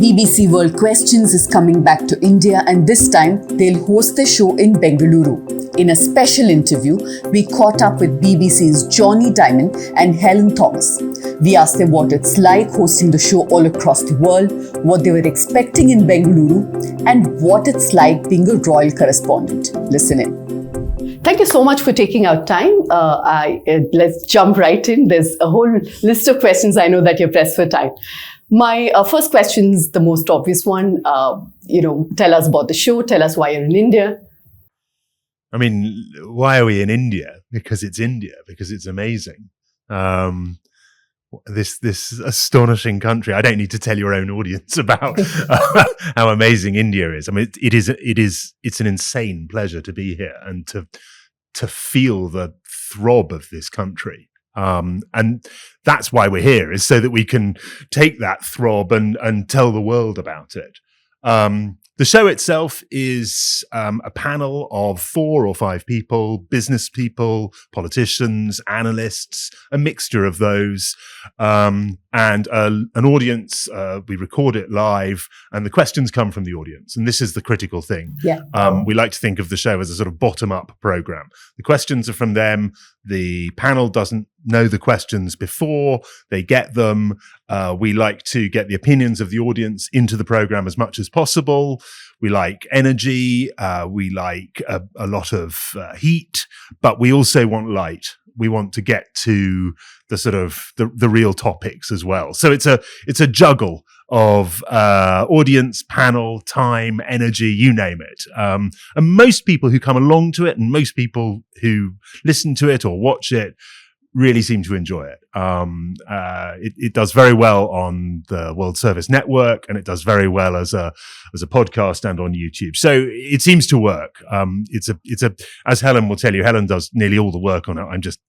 BBC World Questions is coming back to India, and this time they'll host the show in Bengaluru. In a special interview, we caught up with BBC's Jonny Dymond and Helen Thomas. We asked them what it's like hosting the show all across the world, what they were expecting in Bengaluru, and what it's like being a royal correspondent. Listen in. Thank you so much for taking out time. Let's jump right in. There's a whole list of questions. I know that you're pressed for time. My first question is the most obvious one. Tell us about the show. Tell us why you're in India. I mean, why are we in India? Because it's India. Because it's amazing. This astonishing country. I don't need to tell your own audience about how amazing India is. I mean, it's an insane pleasure to be here and to feel the throb of this country. And that's why we're here, is so that we can take that throb and tell the world about it. The show itself is a panel of 4 or 5 people, business people, politicians, analysts, a mixture of those, and an audience. We record it live, and the questions come from the audience. And this is the critical thing. Yeah. We like to think of the show as a sort of bottom-up program. The questions are from them. The panel doesn't know the questions before they get them. We like to get the opinions of the audience into the program as much as possible. We like energy. We like a lot of heat, but we also want light. We want to get to the sort of the real topics as well. So it's a juggle of audience, panel, time, energy, you name it. And most people who come along to it and most people who listen to it or watch it really seem to enjoy it. It does very well on the World Service Network, and it does very well as a podcast and on YouTube. So it seems to work. It's a as Helen will tell you, Helen does nearly all the work on it. I'm just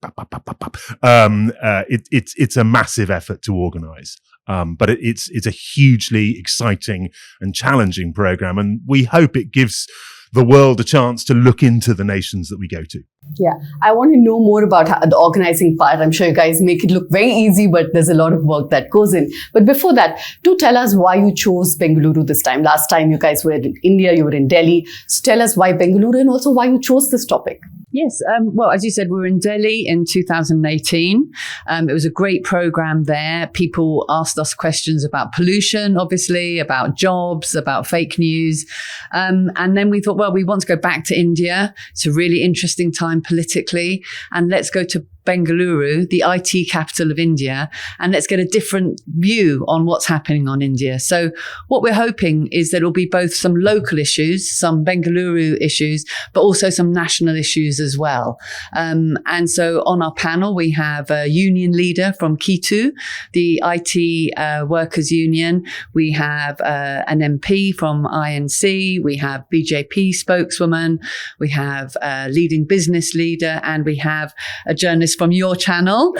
it's a massive effort to organize. But it's a hugely exciting and challenging program, and we hope it gives the world a chance to look into the nations that we go to. Yeah, I want to know more about the organizing part. I'm sure you guys make it look very easy, but there's a lot of work that goes in. But before that, do tell us why you chose Bengaluru this time. Last time you guys were in India, you were in Delhi. So tell us why Bengaluru and also why you chose this topic. Yes. Well, as you said, we were in Delhi in 2018. It was a great program there. People asked us questions about pollution, obviously, about jobs, about fake news. And then we thought, well, we want to go back to India. It's a really interesting time politically. And let's go to Bengaluru, the IT capital of India, and let's get a different view on what's happening on India. So what we're hoping is that it'll be both some local issues, some Bengaluru issues, but also some national issues as well. And so on our panel, we have a union leader from KITU, the IT workers union. We have an MP from INC. We have BJP spokeswoman. We have a leading business leader, and we have a journalist from your channel,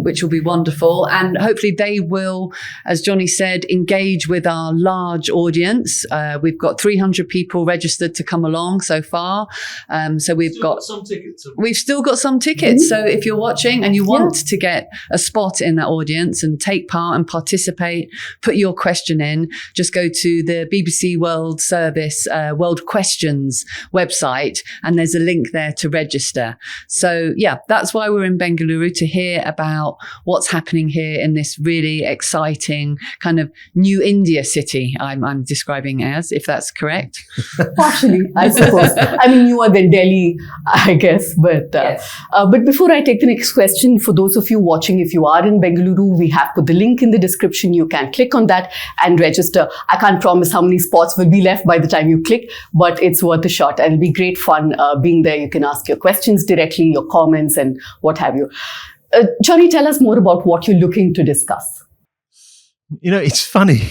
which will be wonderful. And hopefully they will, as Jonny said, engage with our large audience. We've got 300 people registered to come along so far. So we've still got some tickets. Mm-hmm. So if you're watching and you want to get a spot in that audience and take part and participate, put your question in, just go to the BBC World Service World Questions website, and there's a link there to register. So yeah, that's why we're in Bengaluru, to hear about what's happening here in this really exciting kind of new India city, I'm describing as, if that's correct. Partially, I suppose. I mean, you are in Delhi, I guess. But but before I take the next question, for those of you watching, if you are in Bengaluru, we have put the link in the description. You can click on that and register. I can't promise how many spots will be left by the time you click, but it's worth a shot. And it'll be great fun being there. You can ask your questions directly, your comments, and what have you. Jonny, tell us more about what you're looking to discuss. You know, it's funny.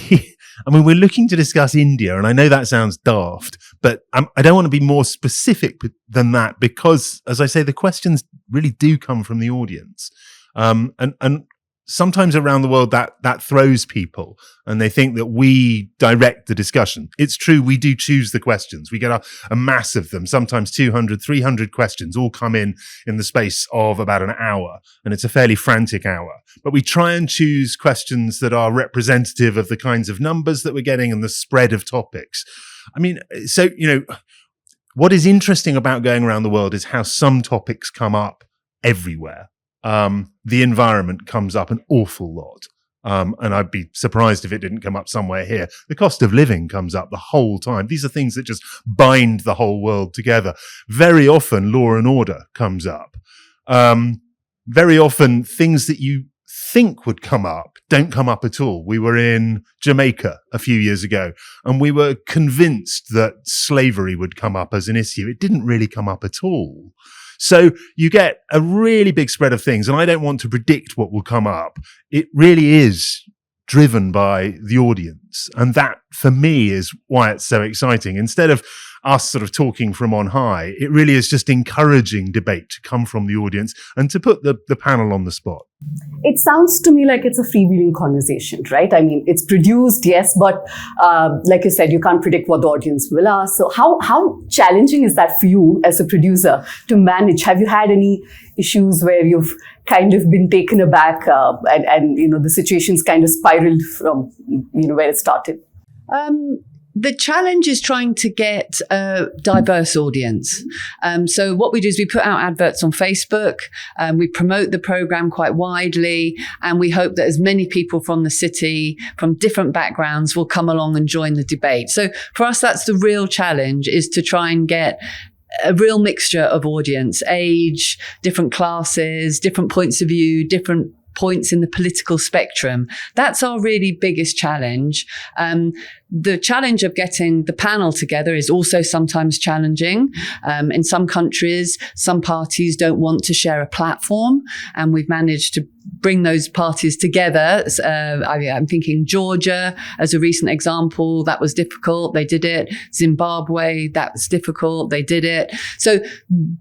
I mean, we're looking to discuss India, and I know that sounds daft, but I don't want to be more specific than that because, as I say, the questions really do come from the audience. And sometimes around the world that throws people and they think that we direct the discussion. It's true, we do choose the questions. We get a mass of them, sometimes 200, 300 questions all come in the space of about an hour. And it's a fairly frantic hour. But we try and choose questions that are representative of the kinds of numbers that we're getting and the spread of topics. I mean, so, what is interesting about going around the world is how some topics come up everywhere. The environment comes up an awful lot. And I'd be surprised if it didn't come up somewhere here. The cost of living comes up the whole time. These are things that just bind the whole world together. Very often, law and order comes up. Very often, things that you think would come up don't come up at all. We were in Jamaica a few years ago, and we were convinced that slavery would come up as an issue. It didn't really come up at all. So you get a really big spread of things, and I don't want to predict what will come up. It really is driven by the audience. And that, for me, is why it's so exciting. Instead of us sort of talking from on high, it really is just encouraging debate to come from the audience and to put the panel on the spot. It sounds to me like it's a freewheeling conversation, right? I mean, it's produced, yes, but like you said, you can't predict what the audience will ask. So how challenging is that for you as a producer to manage? Have you had any issues where you've kind of been taken aback and the situation's kind of spiraled from, where it started? The challenge is trying to get a diverse audience. So what we do is we put out adverts on Facebook, we promote the program quite widely, and we hope that as many people from the city, from different backgrounds, will come along and join the debate. So for us, that's the real challenge, is to try and get a real mixture of audience, age, different classes, different points of view, different points in the political spectrum. That's our really biggest challenge. The challenge of getting the panel together is also sometimes challenging. In some countries, some parties don't want to share a platform, and we've managed to bring those parties together. I'm thinking Georgia as a recent example. That was difficult. They did it. Zimbabwe, that was difficult. They did it. So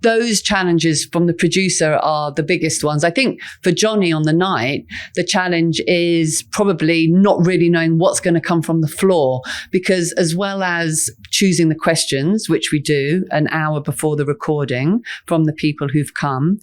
those challenges from the producer are the biggest ones. I think for Jonny on the night, the challenge is probably not really knowing what's going to come from the floor, because as well as choosing the questions, which we do an hour before the recording from the people who've come,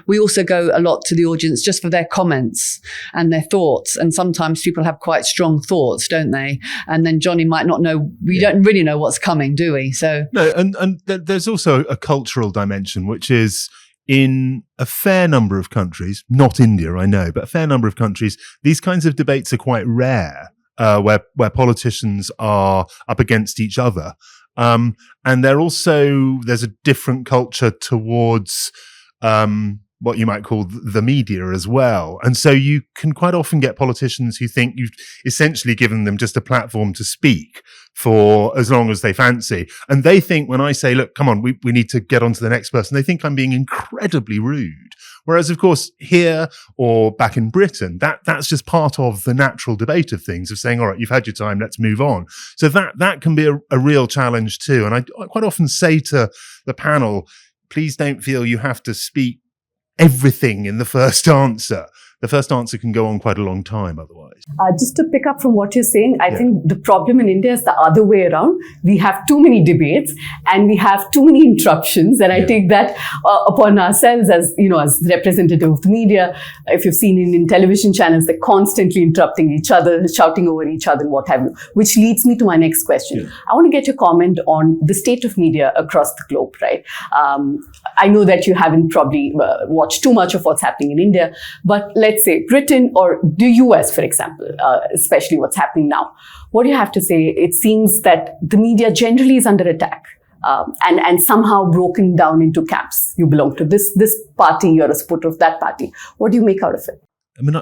we also go a lot to the audience just for their comments and their thoughts. And sometimes people have quite strong thoughts, don't they? And then Jonny might not know, we don't really know what's coming, do we? So no, and there's also a cultural dimension, which is in a fair number of countries, not India, I know, but a fair number of countries, these kinds of debates are quite rare, where politicians are up against each other. And there's a different culture towards what you might call the media as well. And so you can quite often get politicians who think you've essentially given them just a platform to speak for as long as they fancy. And they think when I say, look, come on, we need to get on to the next person, they think I'm being incredibly rude. Whereas, of course, here or back in Britain, that's just part of the natural debate of things, of saying, all right, you've had your time, let's move on. So that can be a real challenge too. And I quite often say to the panel, please don't feel you have to speak everything in the first answer. The first answer can go on quite a long time otherwise. Just to pick up from what you're saying, I think the problem in India is the other way around. We have too many debates and we have too many interruptions. And I take that upon ourselves as representative of the media. If you've seen in television channels, they're constantly interrupting each other, shouting over each other and what have you, which leads me to my next question. Yeah. I want to get your comment on the state of media across the globe, right? I know that you haven't probably watched too much of what's happening in India, but let's say Britain or the US, for example, especially what's happening now. What do you have to say? It seems that the media generally is under attack and somehow broken down into camps. You belong to this party, you're a supporter of that party. What do you make out of it? I mean,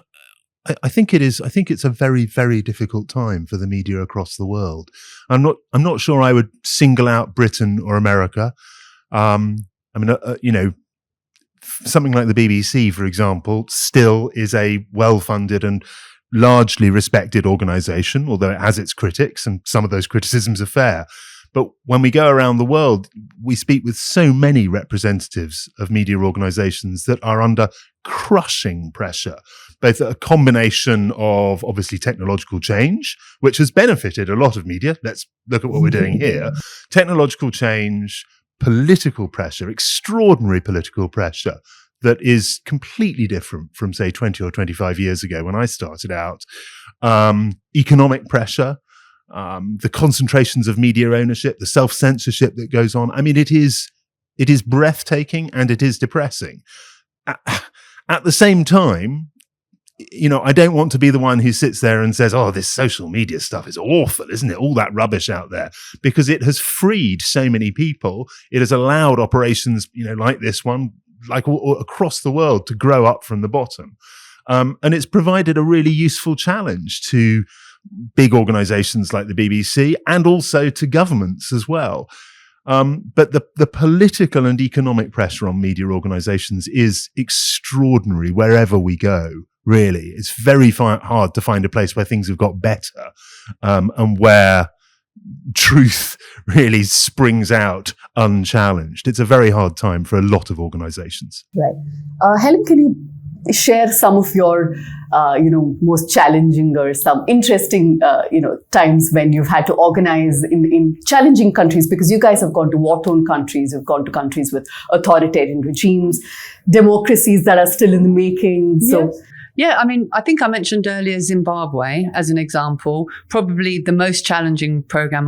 I think it is. I think it's a very, very difficult time for the media across the world. I'm not sure I would single out Britain or America. Something like the BBC, for example, still is a well-funded and largely respected organisation, although it has its critics, and some of those criticisms are fair. But when we go around the world, we speak with so many representatives of media organizations that are under crushing pressure, both a combination of obviously technological change, which has benefited a lot of media. Let's look at what we're doing here. Technological change, political pressure, extraordinary political pressure that is completely different from, say, 20 or 25 years ago when I started out. Economic pressure, the concentrations of media ownership, the self-censorship that goes on. I mean, it is breathtaking and it is depressing. At the same time, I don't want to be the one who sits there and says, oh, this social media stuff is awful, isn't it? All that rubbish out there, because it has freed so many people. It has allowed operations, like this one, like all across the world, to grow up from the bottom. And it's provided a really useful challenge to big organizations like the BBC and also to governments as well. But the political and economic pressure on media organizations is extraordinary wherever we go, really. It's very hard to find a place where things have got better, and where truth really springs out unchallenged. It's a very hard time for a lot of organizations. Right. Helen, can you share some of your, most challenging or some interesting, times when you've had to organize in challenging countries? Because you guys have gone to war-torn countries, you've gone to countries with authoritarian regimes, democracies that are still in the making. So. Yeah, I mean, I think I mentioned earlier Zimbabwe as an example, probably the most challenging program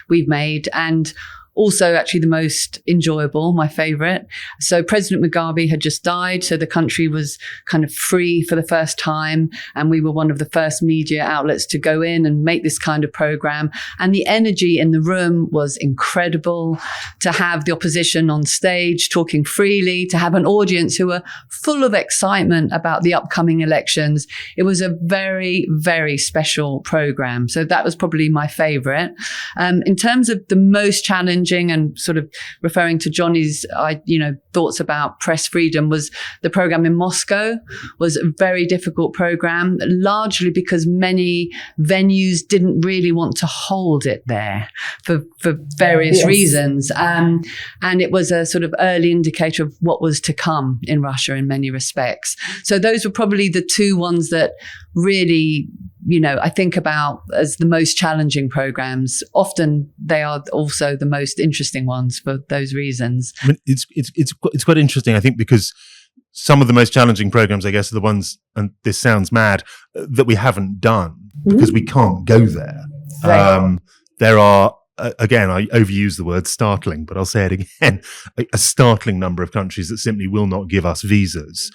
we've made, and also actually the most enjoyable, my favorite. So President Mugabe had just died, so the country was kind of free for the first time, and we were one of the first media outlets to go in and make this kind of program. And the energy in the room was incredible. To have the opposition on stage talking freely, to have an audience who were full of excitement about the upcoming elections. It was a very, very special program. So that was probably my favorite. In terms of the most challenging, and sort of referring to Johnny's, thoughts about press freedom, was the program in Moscow. Was a very difficult program, largely because many venues didn't really want to hold it there for various reasons. And it was a sort of early indicator of what was to come in Russia in many respects. So those were probably the two ones that really, I think about as the most challenging programs. Often they are also the most interesting ones for those reasons. I mean, it's quite interesting, I think, because some of the most challenging programs, I guess, are the ones, and this sounds mad, that we haven't done because we can't go there. Right. There are, again, I overuse the word startling, but I'll say it again, a startling number of countries that simply will not give us visas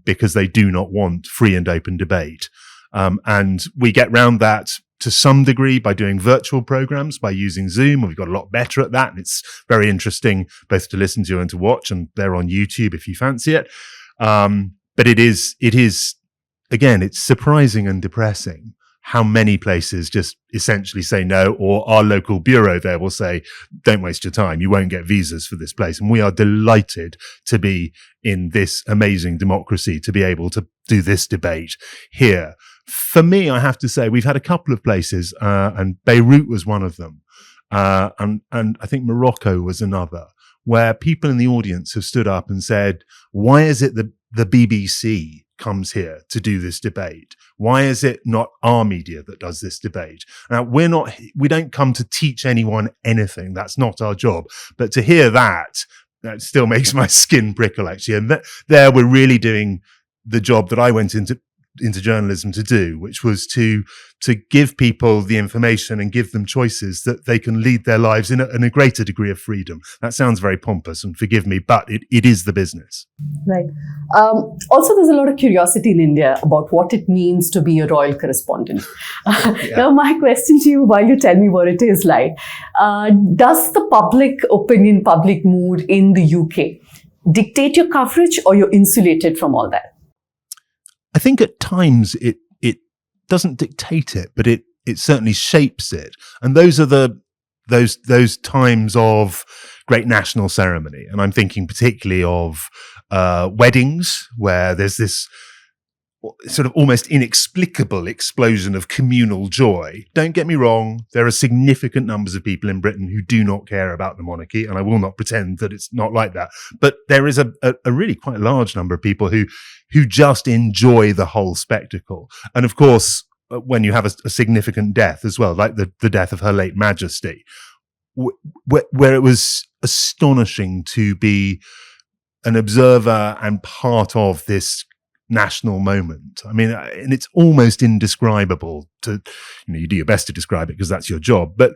because they do not want free and open debate. And we get round that to some degree by doing virtual programs, by using Zoom. We've got a lot better at that. And it's very interesting both to listen to and to watch. And they're on YouTube if you fancy it. But it is, again, it's surprising and depressing how many places just essentially say no, or our local bureau there will say, don't waste your time. You won't get visas for this place. And we are delighted to be in this amazing democracy, to be able to do this debate here. For me, I have to say, we've had a couple of places, and Beirut was one of them. And I think Morocco was another, where people in the audience have stood up and said, why is it that the BBC comes here to do this debate? Why is it not our media that does this debate? Now, we don't come to teach anyone anything. That's not our job. But to hear that still makes my skin prickle, actually. And there we're really doing the job that I went into journalism to do, which was to give people the information and give them choices that they can lead their lives in a greater degree of freedom. That sounds very pompous, and forgive me, but it is the business. Right. Also, there's a lot of curiosity in India about what it means to be a royal correspondent. Now, my question to you, while you tell me what it is like, does the public opinion, public mood in the UK dictate your coverage, or you're insulated from all that? I think at times it doesn't dictate it, but it certainly shapes it. And those are those times of great national ceremony. And I'm thinking particularly of weddings, where there's this sort of almost inexplicable explosion of communal joy. Don't get me wrong, there are significant numbers of people in Britain who do not care about the monarchy, and I will not pretend that it's not like that. But there is a really quite large number of people who just enjoy the whole spectacle. And of course, when you have a significant death as well, like the death of Her late Majesty, where it was astonishing to be an observer and part of this national moment. I mean, and it's almost indescribable to, you do your best to describe it because that's your job. But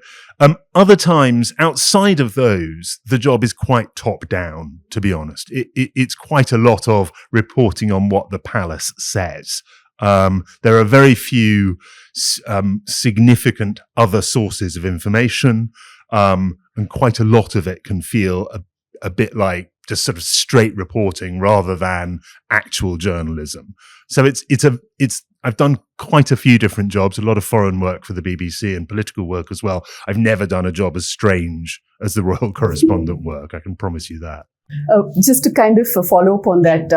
other times outside of those, the job is quite top down, to be honest. It's quite a lot of reporting on what the palace says. There are very few significant other sources of information, and quite a lot of it can feel a bit like just sort of straight reporting rather than actual journalism. So I've done quite a few different jobs, a lot of foreign work for the BBC and political work as well. I've never done a job as strange as the royal correspondent work. I can promise you that. Just to kind of follow up on that,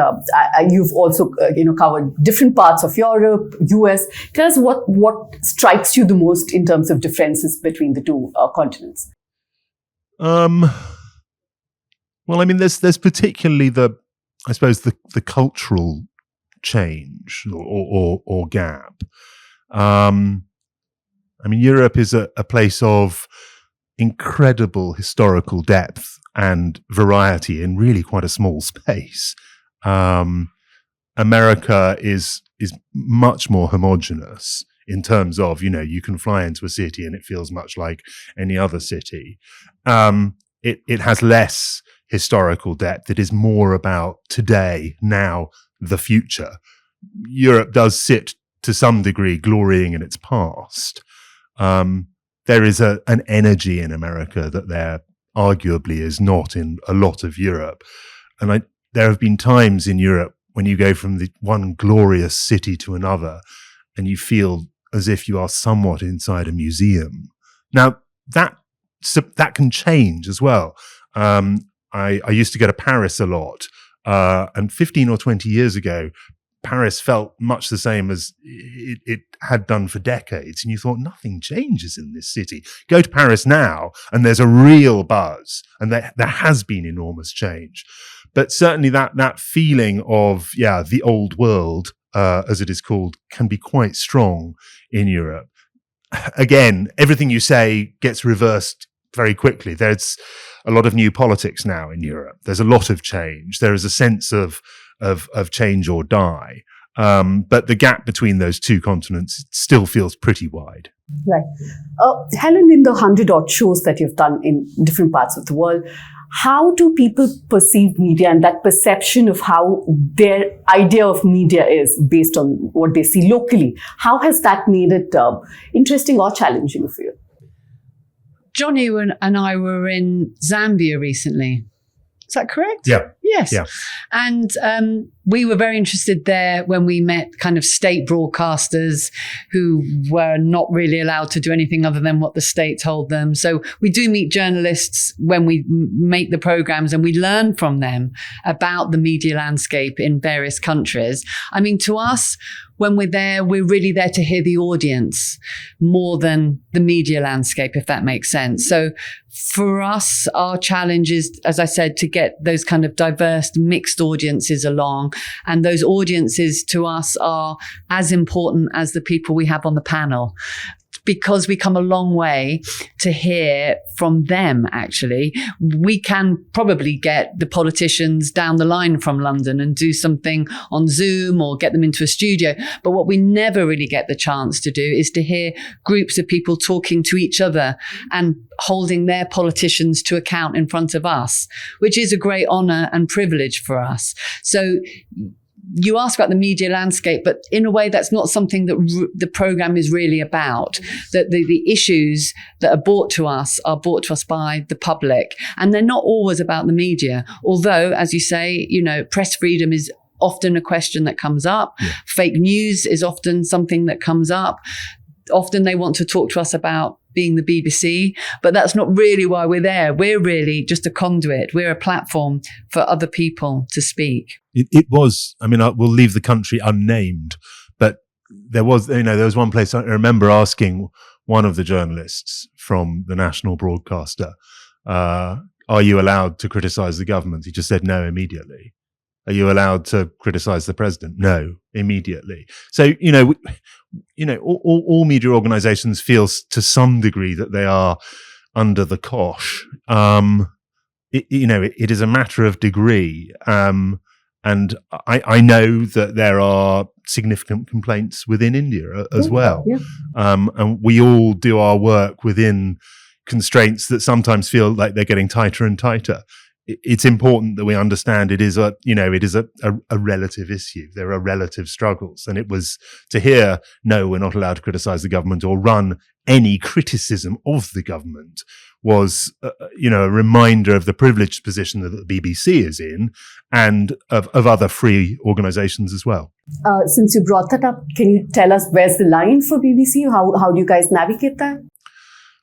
you've also covered different parts of Europe, US. Tell us what strikes you the most in terms of differences between the two continents. Well, I mean, there's particularly the cultural change or gap. I mean, Europe is a place of incredible historical depth and variety in really quite a small space. America is much more homogenous in terms of, you can fly into a city and it feels much like any other city. It has less historical depth. It is more about today, now, the future. Europe does sit to some degree glorying in its past. There is an energy in America that there arguably is not in a lot of Europe. And there have been times in Europe when you go from the one glorious city to another and you feel as if you are somewhat inside a museum. Now, that can change as well. I used to go to Paris a lot, and 15 or 20 years ago, Paris felt much the same as it had done for decades. And you thought, nothing changes in this city. Go to Paris now, and there's a real buzz, and there has been enormous change. But certainly that feeling of, the old world, as it is called, can be quite strong in Europe. Again, everything you say gets reversed very quickly. There's a lot of new politics now in Europe. There's a lot of change. There is a sense of change or die. But the gap between those two continents still feels pretty wide. Right. Helen, in the 100-odd shows that you've done in different parts of the world, how do people perceive media and that perception of how their idea of media is based on what they see locally? How has that made it interesting or challenging for you? Jonny and I were in Zambia recently. Is that correct? Yeah. Yes. Yeah. And we were very interested there when we met kind of state broadcasters who were not really allowed to do anything other than what the state told them. So we do meet journalists when we make the programs, and we learn from them about the media landscape in various countries. I mean, to us, when we're there, we're really there to hear the audience more than the media landscape, if that makes sense. So for us, our challenge is, as I said, to get those kind of diverse, mixed audiences along. And those audiences to us are as important as the people we have on the panel, because we come a long way to hear from them, actually. We can probably get the politicians down the line from London and do something on Zoom or get them into a studio. But what we never really get the chance to do is to hear groups of people talking to each other and holding their politicians to account in front of us, which is a great honour and privilege for us. So you ask about the media landscape, but in a way that's not something that the program is really about. That the issues that are brought to us by the public, and they're not always about the media. Although, as you say, press freedom is often a question that comes up. Fake news is often something that comes up. Often they want to talk to us about being the BBC, but that's not really why we're there. We're really just a conduit. We're a platform for other people to speak. It was, I mean, we'll leave the country unnamed, but there was one place I remember asking one of the journalists from the national broadcaster, are you allowed to criticize the government? He just said no immediately. Are you allowed to criticize the president? No, immediately. So, all media organizations feel to some degree that they are under the cosh. It is a matter of degree. And I know that there are significant complaints within India as well. Yeah. And we all do our work within constraints that sometimes feel like they're getting tighter and tighter. It's important that we understand it is a relative issue. There are relative struggles. And it was to hear, no, we're not allowed to criticize the government or run any criticism of the government was, a reminder of the privileged position that the BBC is in and of other free organizations as well. Since you brought that up, can you tell us where's the line for BBC? How do you guys navigate that?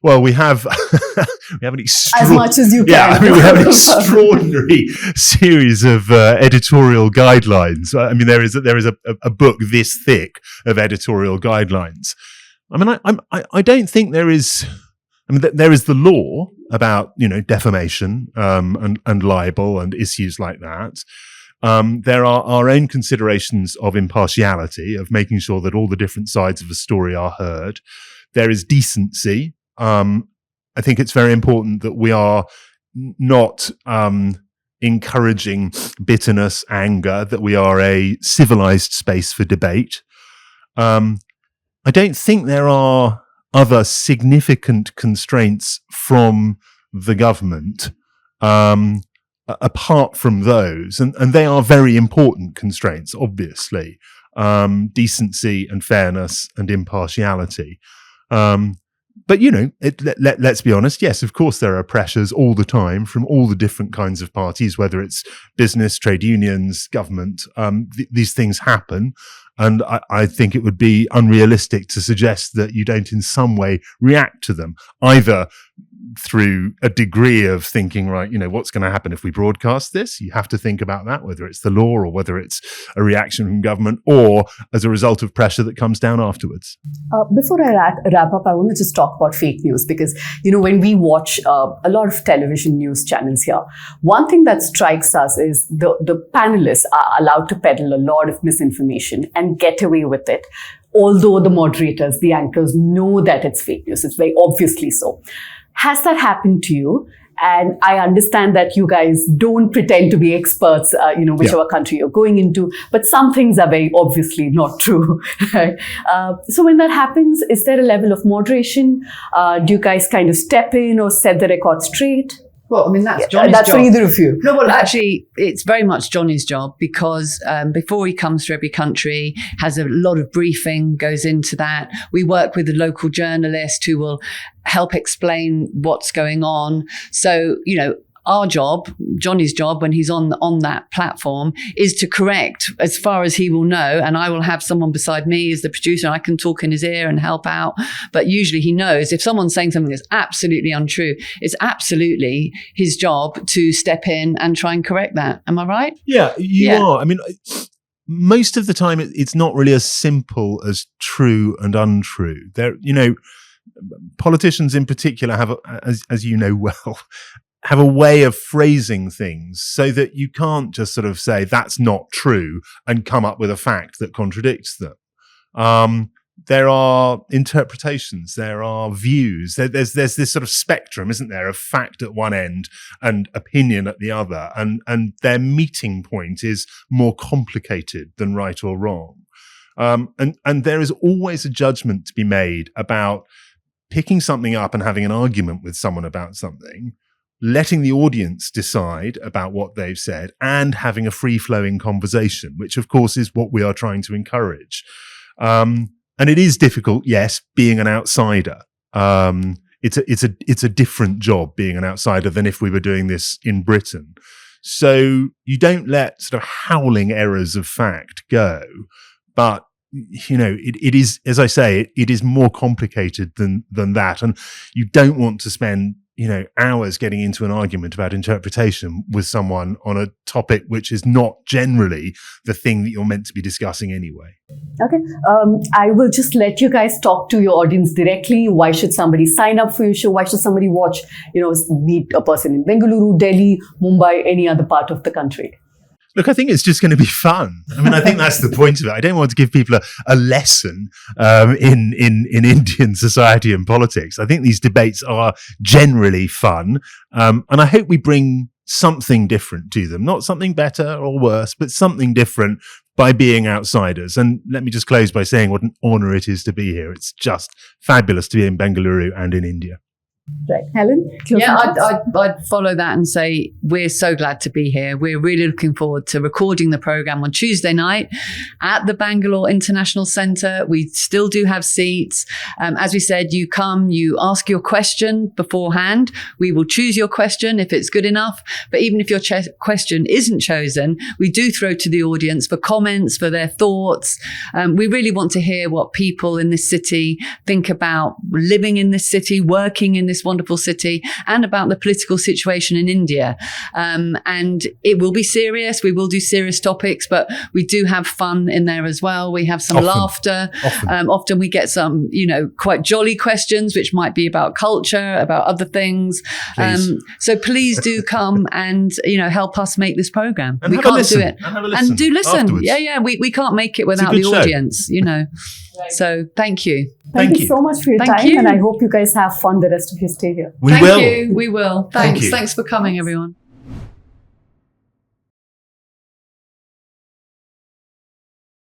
Well, we have an as much as you can. Yeah, we have an extraordinary series of editorial guidelines. I mean, there is a book this thick of editorial guidelines. I mean, I don't think there is. I mean, there is the law about defamation and libel and issues like that. There are our own considerations of impartiality, of making sure that all the different sides of a story are heard. There is decency. I think it's very important that we are not encouraging bitterness, anger, that we are a civilized space for debate. I don't think there are other significant constraints from the government apart from those, and they are very important constraints, obviously. Decency and fairness and impartiality. But, let's be honest. Yes, of course, there are pressures all the time from all the different kinds of parties, whether it's business, trade unions, government. These things happen. And I think it would be unrealistic to suggest that you don't in some way react to them, either through a degree of thinking, right, what's going to happen if we broadcast this? You have to think about that, whether it's the law or whether it's a reaction from government or as a result of pressure that comes down afterwards. Before I wrap up, I want to just talk about fake news because, when we watch a lot of television news channels here, one thing that strikes us is the panelists are allowed to peddle a lot of misinformation and get away with it. Although the moderators, the anchors know that it's fake news. It's very obviously so. Has that happened to you? And I understand that you guys don't pretend to be experts, whichever country you're going into, but some things are very obviously not true. Right? So when that happens, is there a level of moderation? Do you guys kind of step in or set the record straight? Well, I mean, that's Johnny's job. For either of you. No, well, actually, it's very much Johnny's job because before he comes to every country, has a lot of briefing goes into that. We work with a local journalist who will help explain what's going on. So, our job, Johnny's job, when he's on that platform, is to correct as far as he will know. And I will have someone beside me as the producer, and I can talk in his ear and help out. But usually he knows if someone's saying something that's absolutely untrue, it's absolutely his job to step in and try and correct that. Am I right? Yeah, you are. I mean, most of the time it's not really as simple as true and untrue. There, politicians in particular have, as you know well, have a way of phrasing things so that you can't just sort of say that's not true and come up with a fact that contradicts them. There are interpretations, there are views, there's this sort of spectrum, isn't there, of fact at one end and opinion at the other, and their meeting point is more complicated than right or wrong. And there is always a judgment to be made about picking something up and having an argument with someone about something, letting the audience decide about what they've said, and having a free-flowing conversation, which of course is what we are trying to encourage. And it is difficult, yes, being an outsider. It's a different job being an outsider than if we were doing this in Britain. So you don't let sort of howling errors of fact go, but it is, as I say, it is more complicated than that. And you don't want to spend, hours getting into an argument about interpretation with someone on a topic which is not generally the thing that you're meant to be discussing anyway. Okay. I will just let you guys talk to your audience directly. Why should somebody sign up for your show? Why should somebody watch, meet a person in Bengaluru, Delhi, Mumbai, any other part of the country? Look, I think it's just going to be fun. I mean, I think that's the point of it. I don't want to give people a lesson in Indian society and politics. I think these debates are generally fun. And I hope we bring something different to them, not something better or worse, but something different by being outsiders. And let me just close by saying what an honor it is to be here. It's just fabulous to be in Bengaluru and in India. Right. Helen? Yeah, I'd follow that and say we're so glad to be here. We're really looking forward to recording the program on Tuesday night at the Bangalore International Centre. We still do have seats. As we said, you come, you ask your question beforehand. We will choose your question if it's good enough. But even if your question isn't chosen, we do throw to the audience for comments, for their thoughts. We really want to hear what people in this city think about living in this city, working in this wonderful city, and about the political situation in India. And it will be serious. We will do serious topics, but we do have fun in there as well. We have some laughter. Often we get some, quite jolly questions, which might be about culture, about other things. So please do come and, help us make this program. And we can't do it. And do listen. Afterwards. Yeah. We can't make it without the audience, So thank you. Thank you so much for your time. And I hope you guys have fun the rest of your stay here. We will. Thanks. Thank you. Thanks for coming, everyone.